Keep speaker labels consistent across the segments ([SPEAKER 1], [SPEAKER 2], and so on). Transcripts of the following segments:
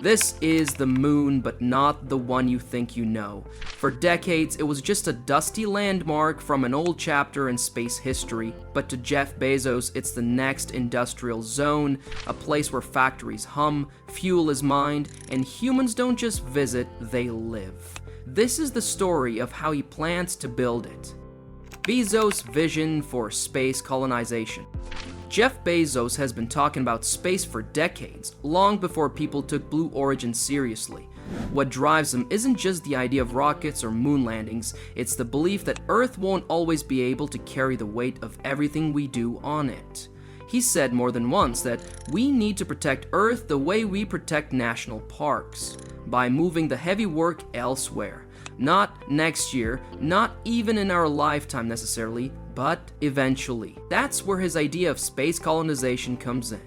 [SPEAKER 1] This is the moon, but not the one you think you know. For decades, it was just a dusty landmark from an old chapter in space history, but to Jeff Bezos, it's the next industrial zone, a place where factories hum, fuel is mined, and humans don't just visit, they live. This is the story of how he plans to build it. Bezos' vision for space colonization. Jeff Bezos has been talking about space for decades, long before people took Blue Origin seriously. What drives him isn't just the idea of rockets or moon landings, it's the belief that Earth won't always be able to carry the weight of everything we do on it. He said more than once that we need to protect Earth the way we protect national parks, by moving the heavy work elsewhere. Not next year, not even in our lifetime necessarily, but eventually. That's where his idea of space colonization comes in.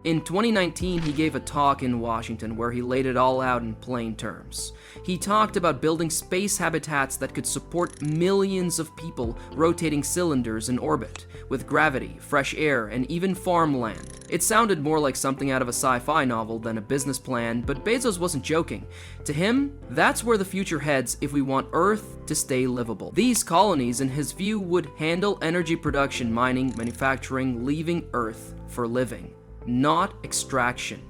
[SPEAKER 1] In 2019, he gave a talk in Washington where he laid it all out in plain terms. He talked about building space habitats that could support millions of people rotating cylinders in orbit, with gravity, fresh air, and even farmland. It sounded more like something out of a sci-fi novel than a business plan, but Bezos wasn't joking. To him, that's where the future heads if we want Earth to stay livable. These colonies, in his view, would handle energy production, mining, manufacturing, leaving Earth for living, not extraction.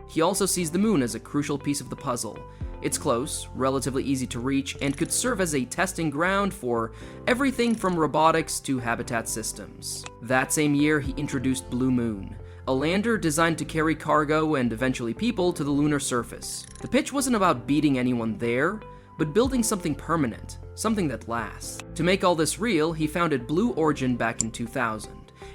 [SPEAKER 1] He also sees the moon as a crucial piece of the puzzle. It's close, relatively easy to reach, and could serve as a testing ground for everything from robotics to habitat systems. That same year, he introduced Blue Moon, a lander designed to carry cargo and eventually people to the lunar surface. The pitch wasn't about beating anyone there, but building something permanent, something that lasts. To make all this real, he founded Blue Origin back in 2000.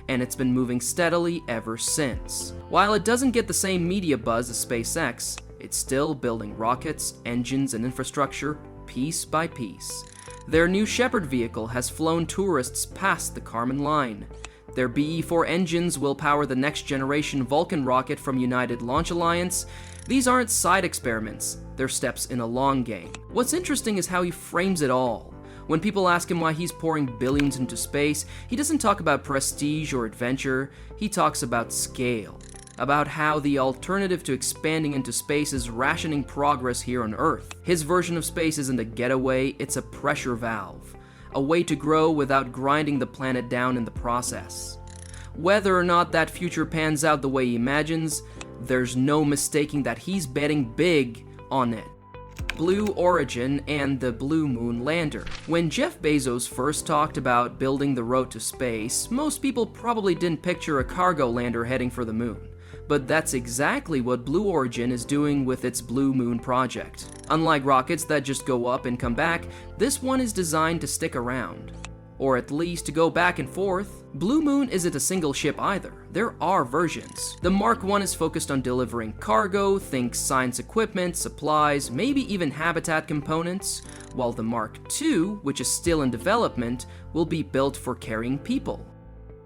[SPEAKER 1] And it's been moving steadily ever since. While it doesn't get the same media buzz as SpaceX, it's still building rockets, engines, and infrastructure piece by piece. Their new Shepard vehicle has flown tourists past the Kármán line. Their BE-4 engines will power the next-generation Vulcan rocket from United Launch Alliance. These aren't side experiments, they're steps in a long game. What's interesting is how he frames it all. When people ask him why he's pouring billions into space, he doesn't talk about prestige or adventure, he talks about scale. About how the alternative to expanding into space is rationing progress here on Earth. His version of space isn't a getaway, it's a pressure valve. A way to grow without grinding the planet down in the process. Whether or not that future pans out the way he imagines, there's no mistaking that he's betting big on it. Blue Origin and the Blue Moon lander. When Jeff Bezos first talked about building the road to space, most people probably didn't picture a cargo lander heading for the moon. But that's exactly what Blue Origin is doing with its Blue Moon project. Unlike rockets that just go up and come back, this one is designed to stick around. Or at least to go back and forth. Blue Moon isn't a single ship either. There are versions. The Mark I is focused on delivering cargo, think science equipment, supplies, maybe even habitat components, while the Mark II, which is still in development, will be built for carrying people.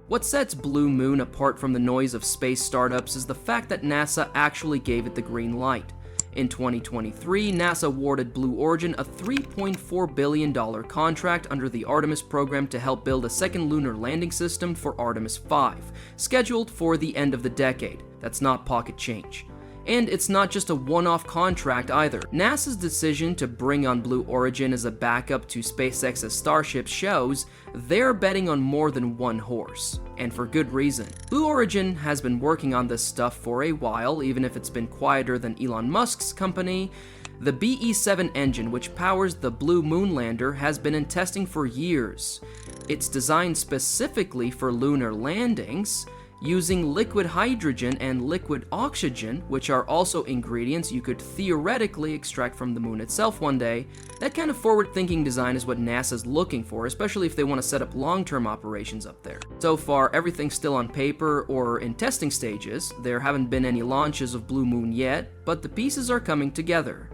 [SPEAKER 1] What sets Blue Moon apart from the noise of space startups is the fact that NASA actually gave it the green light. In 2023, NASA awarded Blue Origin a $3.4 billion contract under the Artemis program to help build a second lunar landing system for Artemis 5, scheduled for the end of the decade. That's not pocket change. And it's not just a one-off contract either. NASA's decision to bring on Blue Origin as a backup to SpaceX's Starship shows they're betting on more than one horse, and for good reason. Blue Origin has been working on this stuff for a while, even if it's been quieter than Elon Musk's company. The BE-7 engine, which powers the Blue Moon lander, has been in testing for years. It's designed specifically for lunar landings, using liquid hydrogen and liquid oxygen, which are also ingredients you could theoretically extract from the moon itself one day. That kind of forward-thinking design is what NASA's looking for, especially if they want to set up long-term operations up there. So far, everything's still on paper or in testing stages. There haven't been any launches of Blue Moon yet, but the pieces are coming together.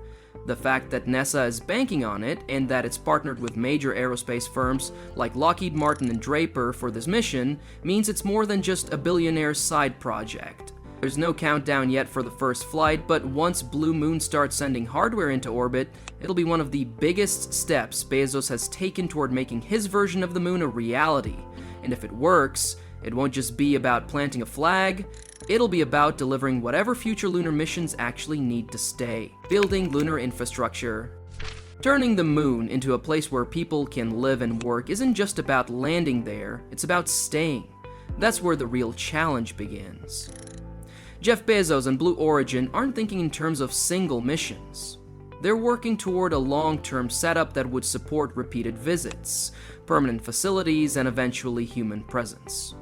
[SPEAKER 1] The fact that NASA is banking on it, and that it's partnered with major aerospace firms like Lockheed Martin and Draper for this mission, means it's more than just a billionaire's side project. There's no countdown yet for the first flight, but once Blue Moon starts sending hardware into orbit, it'll be one of the biggest steps Bezos has taken toward making his version of the moon a reality. And if it works, it won't just be about planting a flag, It'll be about delivering whatever future lunar missions actually need to stay, building lunar infrastructure. Turning the moon into a place where people can live and work isn't just about landing there, it's about staying. That's where the real challenge begins. Jeff Bezos and Blue Origin aren't thinking in terms of single missions. They're working toward a long-term setup that would support repeated visits, permanent facilities, and eventually human presence.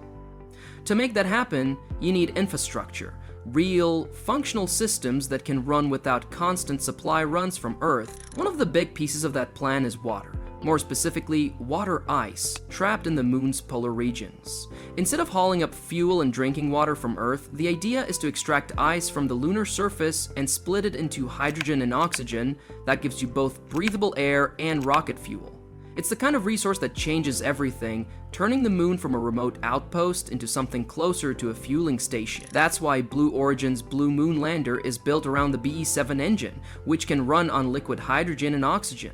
[SPEAKER 1] To make that happen, you need infrastructure, real, functional systems that can run without constant supply runs from Earth. One of the big pieces of that plan is water. More specifically, water ice, trapped in the moon's polar regions. Instead of hauling up fuel and drinking water from Earth, the idea is to extract ice from the lunar surface and split it into hydrogen and oxygen that gives you both breathable air and rocket fuel. It's the kind of resource that changes everything, turning the moon from a remote outpost into something closer to a fueling station. That's why Blue Origin's Blue Moon lander is built around the BE-7 engine, which can run on liquid hydrogen and oxygen.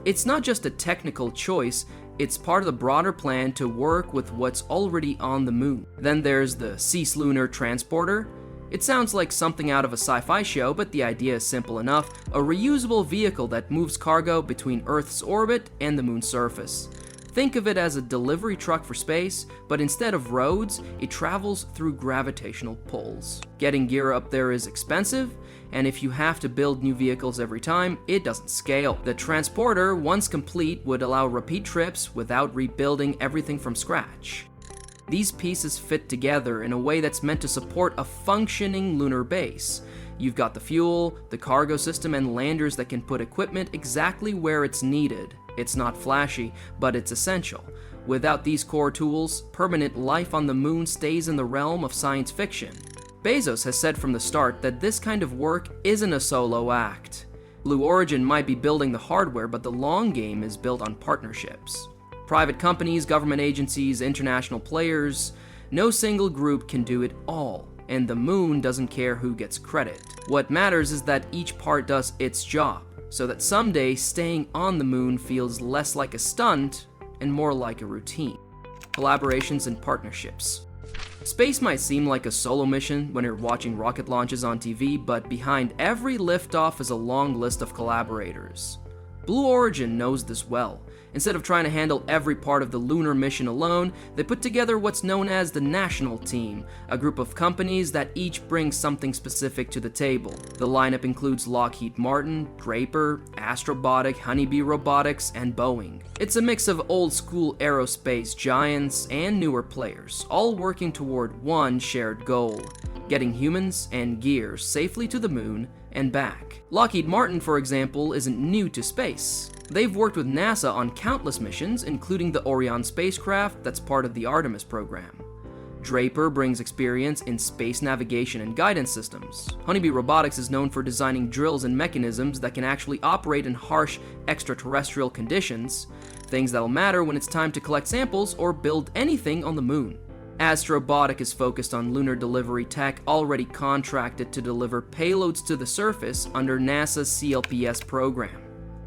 [SPEAKER 1] It's not just a technical choice, it's part of the broader plan to work with what's already on the moon. Then there's the Cislunar Transporter. It sounds like something out of a sci-fi show, but the idea is simple enough: a reusable vehicle that moves cargo between Earth's orbit and the moon's surface. Think of it as a delivery truck for space, but instead of roads, it travels through gravitational pulls. Getting gear up there is expensive, and if you have to build new vehicles every time, it doesn't scale. The transporter, once complete, would allow repeat trips without rebuilding everything from scratch. These pieces fit together in a way that's meant to support a functioning lunar base. You've got the fuel, the cargo system, and landers that can put equipment exactly where it's needed. It's not flashy, but it's essential. Without these core tools, permanent life on the moon stays in the realm of science fiction. Bezos has said from the start that this kind of work isn't a solo act. Blue Origin might be building the hardware, but the long game is built on partnerships. Private companies, government agencies, international players, no single group can do it all, and the moon doesn't care who gets credit. What matters is that each part does its job, so that someday staying on the moon feels less like a stunt and more like a routine. Collaborations and partnerships. Space might seem like a solo mission when you're watching rocket launches on TV, but behind every liftoff is a long list of collaborators. Blue Origin knows this well. Instead of trying to handle every part of the lunar mission alone, they put together what's known as the National Team, a group of companies that each bring something specific to the table. The lineup includes Lockheed Martin, Draper, Astrobotic, Honeybee Robotics, and Boeing. It's a mix of old-school aerospace giants and newer players, all working toward one shared goal: getting humans and gear safely to the moon and back. Lockheed Martin, for example, isn't new to space. They've worked with NASA on countless missions, including the Orion spacecraft that's part of the Artemis program. Draper brings experience in space navigation and guidance systems. Honeybee Robotics is known for designing drills and mechanisms that can actually operate in harsh extraterrestrial conditions, things that'll matter when it's time to collect samples or build anything on the moon. Astrobotic is focused on lunar delivery tech already contracted to deliver payloads to the surface under NASA's CLPS program.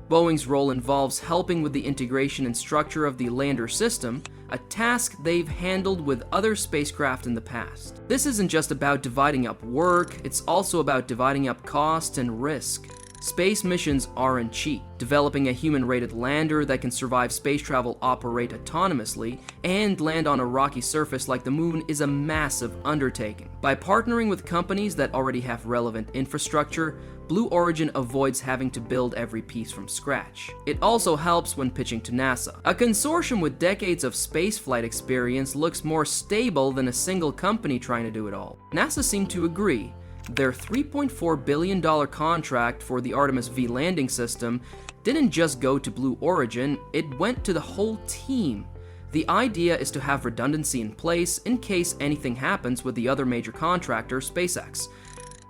[SPEAKER 1] Boeing's role involves helping with the integration and structure of the lander system, a task they've handled with other spacecraft in the past. This isn't just about dividing up work, it's also about dividing up cost and risk. Space missions aren't cheap. Developing a human-rated lander that can survive space travel, operate autonomously, and land on a rocky surface like the moon is a massive undertaking. By partnering with companies that already have relevant infrastructure, Blue Origin avoids having to build every piece from scratch. It also helps when pitching to NASA. A consortium with decades of spaceflight experience looks more stable than a single company trying to do it all. NASA seemed to agree. Their $3.4 billion contract for the Artemis V landing system didn't just go to Blue Origin, it went to the whole team. The idea is to have redundancy in place in case anything happens with the other major contractor, SpaceX.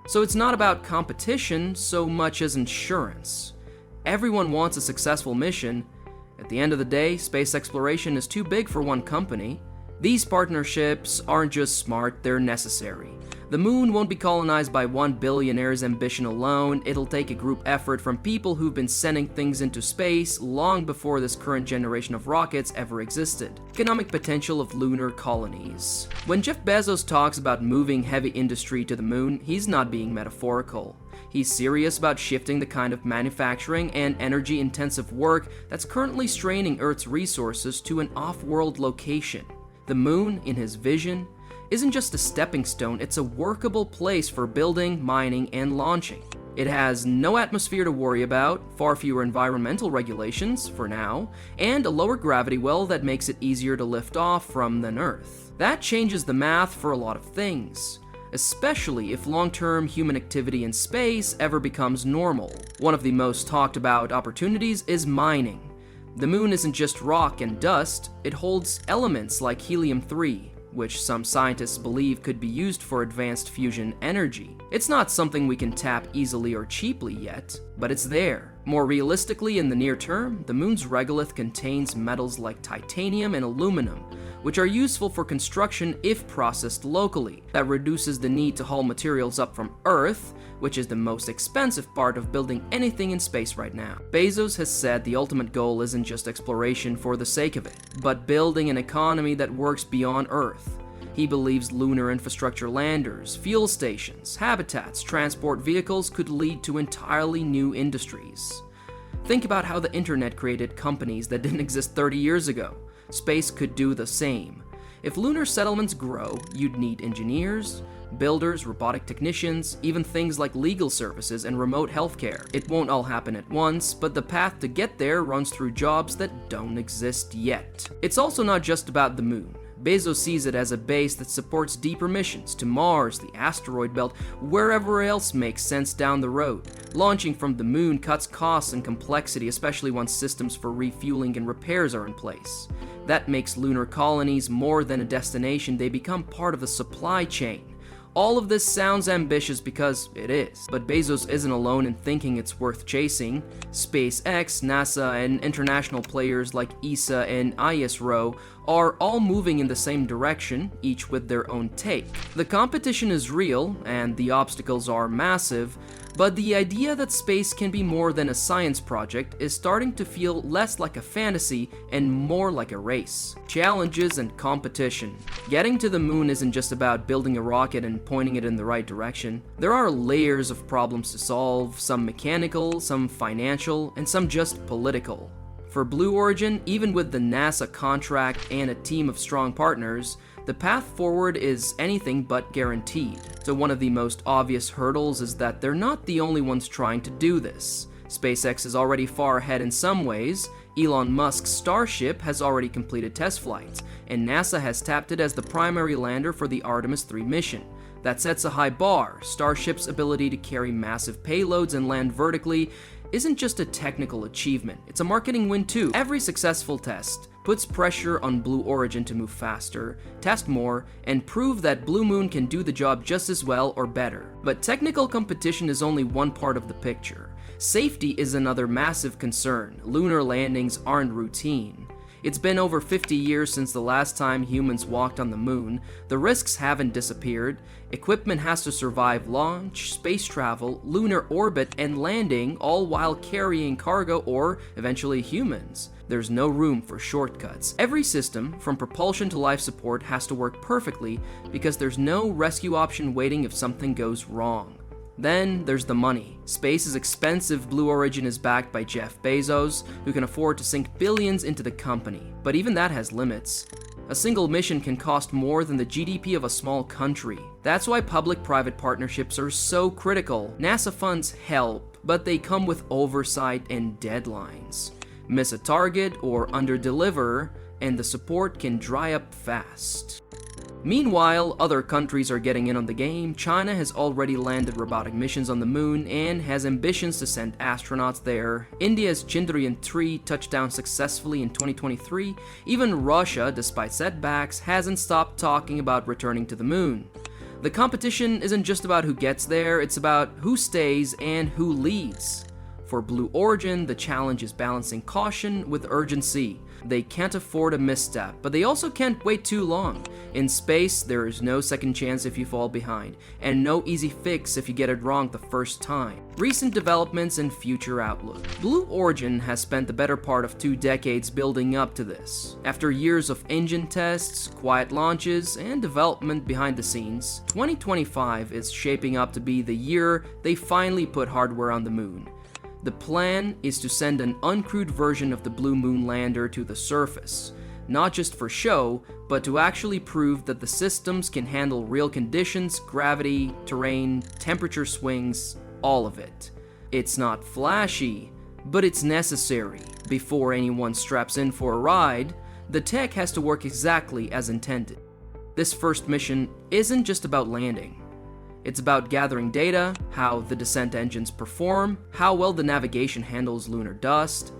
[SPEAKER 1] So it's not about competition so much as insurance. Everyone wants a successful mission. At the end of the day, space exploration is too big for one company. These partnerships aren't just smart, they're necessary. The moon won't be colonized by one billionaire's ambition alone. It'll take a group effort from people who've been sending things into space long before this current generation of rockets ever existed. Economic potential of lunar colonies. When Jeff Bezos talks about moving heavy industry to the moon, he's not being metaphorical. He's serious about shifting the kind of manufacturing and energy-intensive work that's currently straining Earth's resources to an off-world location. The moon, in his vision, isn't just a stepping stone, it's a workable place for building, mining, and launching. It has no atmosphere to worry about, far fewer environmental regulations, for now, and a lower gravity well that makes it easier to lift off from than Earth. That changes the math for a lot of things, especially if long-term human activity in space ever becomes normal. One of the most talked about opportunities is mining. The moon isn't just rock and dust, it holds elements like helium-3, which some scientists believe could be used for advanced fusion energy. It's not something we can tap easily or cheaply yet, but it's there. More realistically, in the near term, the moon's regolith contains metals like titanium and aluminum, which are useful for construction if processed locally. That reduces the need to haul materials up from Earth, which is the most expensive part of building anything in space right now. Bezos has said the ultimate goal isn't just exploration for the sake of it, but building an economy that works beyond Earth. He believes lunar infrastructure, landers, fuel stations, habitats, transport vehicles could lead to entirely new industries. Think about how the internet created companies that didn't exist 30 years ago. Space could do the same. If lunar settlements grow, you'd need engineers, builders, robotic technicians, even things like legal services and remote healthcare. It won't all happen at once, but the path to get there runs through jobs that don't exist yet. It's also not just about the moon. Bezos sees it as a base that supports deeper missions to Mars, the asteroid belt, wherever else makes sense down the road. Launching from the moon cuts costs and complexity, especially once systems for refueling and repairs are in place. That makes lunar colonies more than a destination, they become part of the supply chain. All of this sounds ambitious because it is, but Bezos isn't alone in thinking it's worth chasing. SpaceX, NASA, and international players like ESA and ISRO are all moving in the same direction, each with their own take. The competition is real, and the obstacles are massive, but the idea that space can be more than a science project is starting to feel less like a fantasy and more like a race. Challenges and competition. Getting to the moon isn't just about building a rocket and pointing it in the right direction. There are layers of problems to solve, some mechanical, some financial, and some just political. For Blue Origin, even with the NASA contract and a team of strong partners, the path forward is anything but guaranteed. So one of the most obvious hurdles is that they're not the only ones trying to do this. SpaceX is already far ahead in some ways. Elon Musk's Starship has already completed test flights, and NASA has tapped it as the primary lander for the Artemis 3 mission. That sets a high bar. Starship's ability to carry massive payloads and land vertically isn't just a technical achievement, it's a marketing win too. Every successful test puts pressure on Blue Origin to move faster, test more, and prove that Blue Moon can do the job just as well or better. But technical competition is only one part of the picture. Safety is another massive concern. Lunar landings aren't routine. It's been over 50 years since the last time humans walked on the moon. The risks haven't disappeared. Equipment has to survive launch, space travel, lunar orbit, and landing, all while carrying cargo or, eventually, humans. There's no room for shortcuts. Every system, from propulsion to life support, has to work perfectly because there's no rescue option waiting if something goes wrong. Then there's the money. Space is expensive. Blue Origin is backed by Jeff Bezos, who can afford to sink billions into the company. But even that has limits. A single mission can cost more than the GDP of a small country. That's why public-private partnerships are so critical. NASA funds help, but they come with oversight and deadlines. Miss a target or under-deliver, and the support can dry up fast. Meanwhile, other countries are getting in on the game. China has already landed robotic missions on the moon and has ambitions to send astronauts there. India's Chandrayaan-3 touched down successfully in 2023. Even Russia, despite setbacks, hasn't stopped talking about returning to the moon. The competition isn't just about who gets there, it's about who stays and who leads. For Blue Origin, the challenge is balancing caution with urgency. They can't afford a misstep, but they also can't wait too long. In space, there is no second chance if you fall behind, and no easy fix if you get it wrong the first time. Recent developments and future outlook. Blue Origin has spent the better part of 2 decades building up to this. After years of engine tests, quiet launches, and development behind the scenes, 2025 is shaping up to be the year they finally put hardware on the moon. The plan is to send an uncrewed version of the Blue Moon lander to the surface, not just for show, but to actually prove that the systems can handle real conditions, gravity, terrain, temperature swings, all of it. It's not flashy, but it's necessary. Before anyone straps in for a ride, the tech has to work exactly as intended. This first mission isn't just about landing. It's about gathering data, how the descent engines perform, how well the navigation handles lunar dust,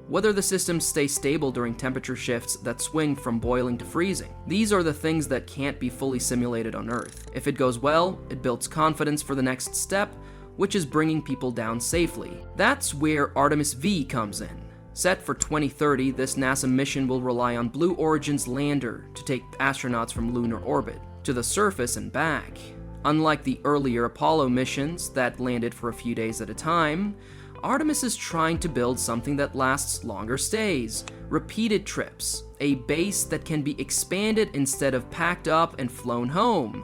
[SPEAKER 1] whether the systems stay stable during temperature shifts that swing from boiling to freezing. These are the things that can't be fully simulated on Earth. If it goes well, it builds confidence for the next step, which is bringing people down safely. That's where Artemis V comes in. Set for 2030, this NASA mission will rely on Blue Origin's lander to take astronauts from lunar orbit to the surface and back. Unlike the earlier Apollo missions that landed for a few days at a time, Artemis is trying to build something that lasts longer stays, repeated trips, a base that can be expanded instead of packed up and flown home.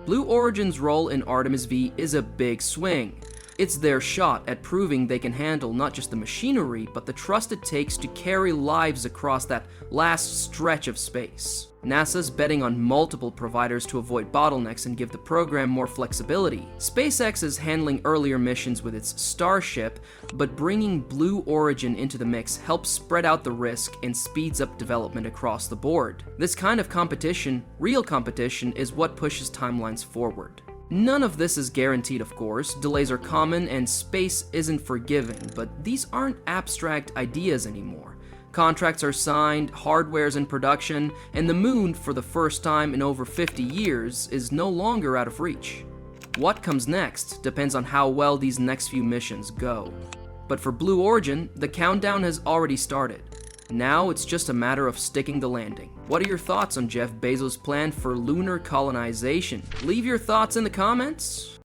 [SPEAKER 1] Blue Origin's role in Artemis V is a big swing. It's their shot at proving they can handle not just the machinery, but the trust it takes to carry lives across that last stretch of space. NASA's betting on multiple providers to avoid bottlenecks and give the program more flexibility. SpaceX is handling earlier missions with its Starship, but bringing Blue Origin into the mix helps spread out the risk and speeds up development across the board. This kind of competition, real competition, is what pushes timelines forward. None of this is guaranteed, of course. Delays are common and space isn't forgiving, but these aren't abstract ideas anymore. Contracts are signed, hardware's in production, and the moon, for the first time in over 50 years, is no longer out of reach. What comes next depends on how well these next few missions go. But for Blue Origin, the countdown has already started. Now it's just a matter of sticking the landing. What are your thoughts on Jeff Bezos' plan for lunar colonization? Leave your thoughts in the comments.